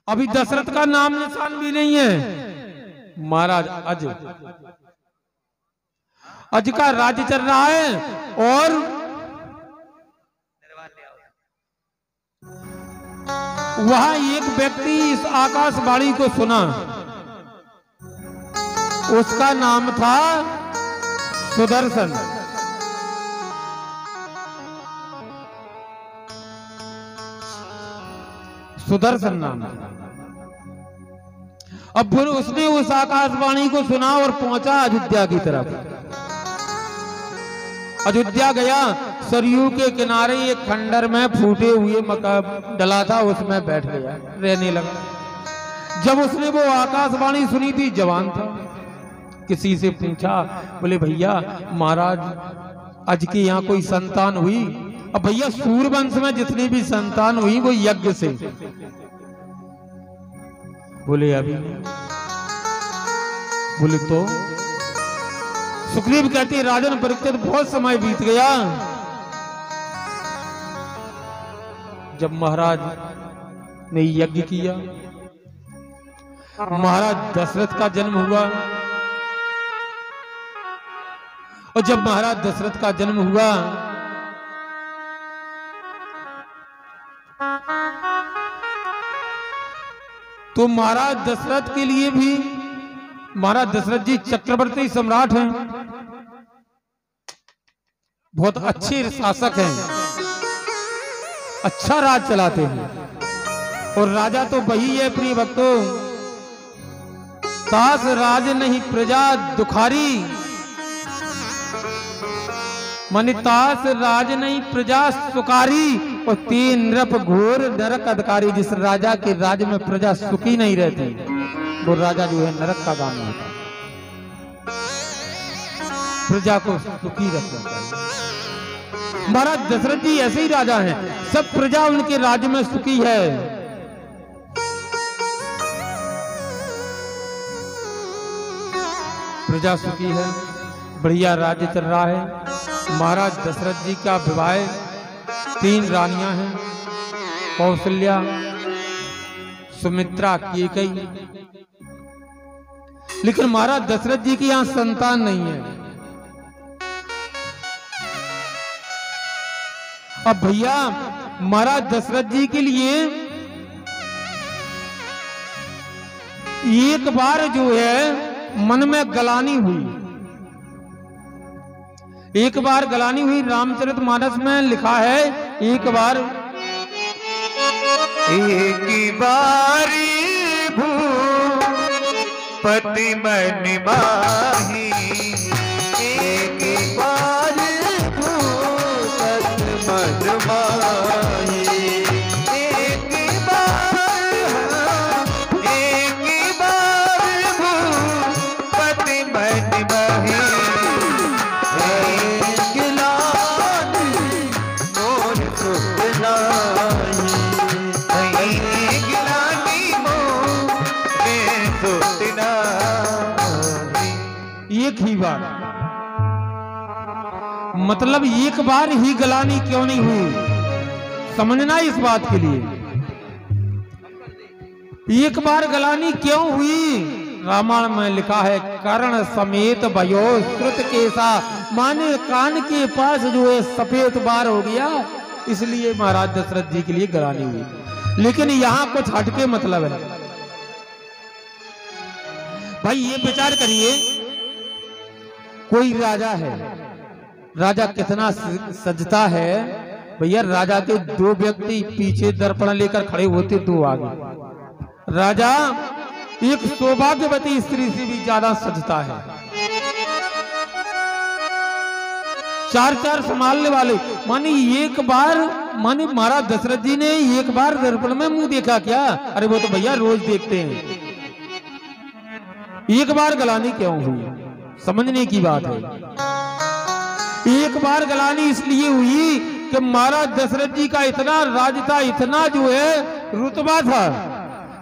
अभी दशरथ का नाम निशान भी नहीं है। महाराज अज का राज्य चल रहा है और वहां एक व्यक्ति इस आकाशवाणी को सुना, उसका नाम था सुदर्शन। सुदर्शन नाम। अब फिर उसने उस आकाशवाणी को सुना और पहुंचा अयोध्या की तरफ। अयोध्या गया, सरयू के किनारे एक खंडर में फूटे हुए मकान डला था, उसमें बैठ गया, रहने लगा। जब उसने वो आकाशवाणी सुनी थी, जवान था, किसी से पूछा, बोले भैया महाराज आज के यहाँ कोई संतान हुई? अब भैया सूर्यवंश में जितनी भी संतान हुई वो यज्ञ से। बोले अभी नहीं। बोले तो? सुग्रीव कहते राजन परीक्षित बहुत समय बीत गया। जब महाराज ने यज्ञ किया, महाराज दशरथ का जन्म हुआ, और जब महाराज दशरथ का जन्म हुआ तो महाराज दशरथ के लिए भी, महाराज दशरथ जी चक्रवर्ती सम्राट हैं, बहुत अच्छे शासक हैं, अच्छा राज चलाते हैं। और राजा तो वही है प्रिय भक्तों, तास राज नहीं प्रजा दुखारी, माने तास राज नहीं प्रजा सुकारी, और तीन नृप घोर नरक अधिकारी। जिस राजा के राज में प्रजा सुखी नहीं रहती वो राजा जो है नरक का गामी होता है। प्रजा को सुखी रखना चाहिए। महाराज दशरथ जी ऐसे ही राजा हैं, सब प्रजा उनके राज्य में सुखी है। प्रजा सुखी है, बढ़िया राज्य चल रहा है। महाराज दशरथ जी का विवाह, 3 रानियां हैं, कौशल्या, सुमित्रा, कैकेयी। लेकिन महाराज दशरथ जी की यहां संतान नहीं है। अब भैया महाराज दशरथ जी के लिए एक बार जो है मन में गलानी हुई, एक बार गलानी हुई। रामचरितमानस में लिखा है, एक बार भूपति मन माही, एक बार भूपति मन माही, एक बार भूपति मन माही। एक ही बार, मतलब एक बार ही गलानी क्यों नहीं हुई, समझना इस बात के लिए। एक बार गलानी क्यों हुई? रामायण में लिखा है, कर्ण समेत भयो श्रुत केसा, माने कान के पास जो है सफेद बार हो गया, इसलिए महाराज दशरथ जी के लिए गलानी हुई। लेकिन यहां कुछ हटके मतलब है। भाई ये विचार करिए, कोई राजा है, राजा कितना सजता है भैया। राजा के 2 व्यक्ति पीछे दर्पण लेकर खड़े होते, 2 आगे। राजा एक सौभाग्यवती स्त्री से भी ज्यादा सजता है, 4-4 संभालने वाले। माने एक बार, माने महाराज दशरथ जी ने एक बार दर्पण में मुंह देखा क्या? अरे वो तो भैया रोज देखते हैं। एक बार गलानी क्यों हुई, समझने की बात है। एक बार गलानी इसलिए हुई कि महाराज दशरथ जी का इतना राज था, इतना जो है रुतबा था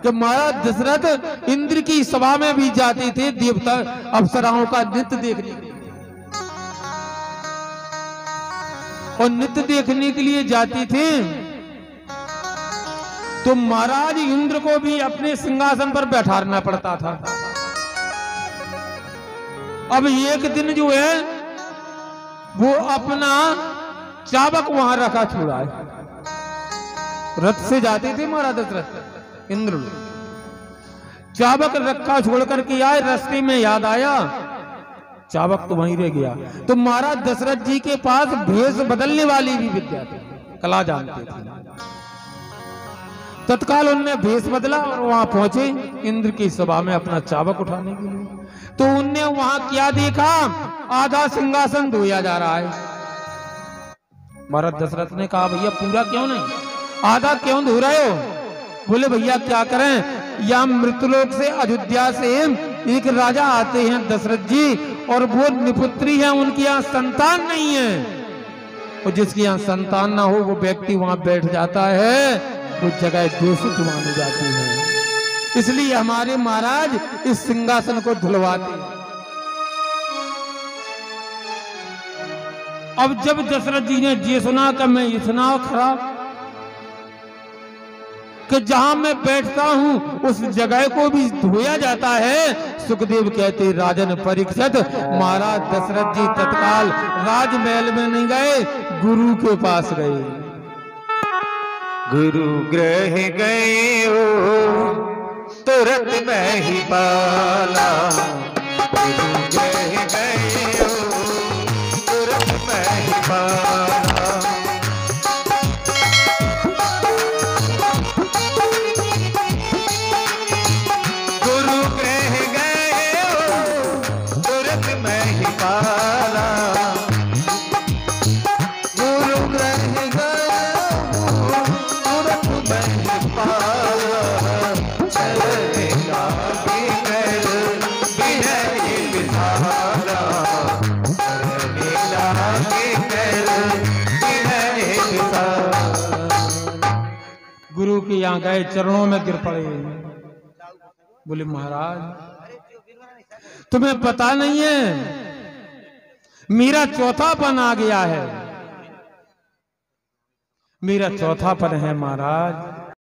कि महाराज दशरथ इंद्र की सभा में भी जाते थे देवता अप्सराओं का नृत्य देखने, और नृत्य देखने के लिए जाते थे तो महाराज इंद्र को भी अपने सिंहासन पर बैठाना पड़ता था। अब एक दिन जो है वो अपना चाबक वहां रखा छोड़ा है। रथ से जाते थे महाराज दशरथ इंद्र, चाबक रखा छोड़ करके आए, रास्ते में याद आया चाबक तो वहीं रह गया। तो महाराज दशरथ जी के पास भेष बदलने वाली भी विद्या थी, कला जानते थे। तत्काल उनने भेष बदला और वहां पहुंचे इंद्र की सभा में अपना चाबक उठाने के लिए। तो उनने वहां क्या देखा, आधा सिंहासन धोया जा रहा है। महाराज दशरथ ने कहा भैया पूरा क्यों नहीं, आधा क्यों धो रहे हो? बोले भैया क्या करें, या मृतलोक से अयोध्या से एक राजा आते हैं दशरथ जी, और वो निपुत्री है, उनके यहाँ संतान नहीं है, और जिसके यहाँ संतान ना हो वो व्यक्ति वहां बैठ जाता है, वो जगह दूषित मानी जाती है। इसलिए हमारे महाराज इस सिंहासन को धुलवाते। अब जब दशरथ जी ने ये सुना कि मैं इतना खराब कि जहां मैं बैठता हूं उस जगह को भी धोया जाता है, सुखदेव कहते राजन परीक्षित, महाराज दशरथ जी तत्काल राजमहल में नहीं गए, गुरु के पास गए। गुरु ग्रह गए हो तुरंत मैं ही पाला, गुरु ग्रह गए हो तुरंत मैं ही पाला। गुरु के यहाँ गए, चरणों में गिर पड़े। बोले महाराज तुम्हें पता नहीं है मेरा चौथापन आ गया है, मेरा चौथापन है महाराज।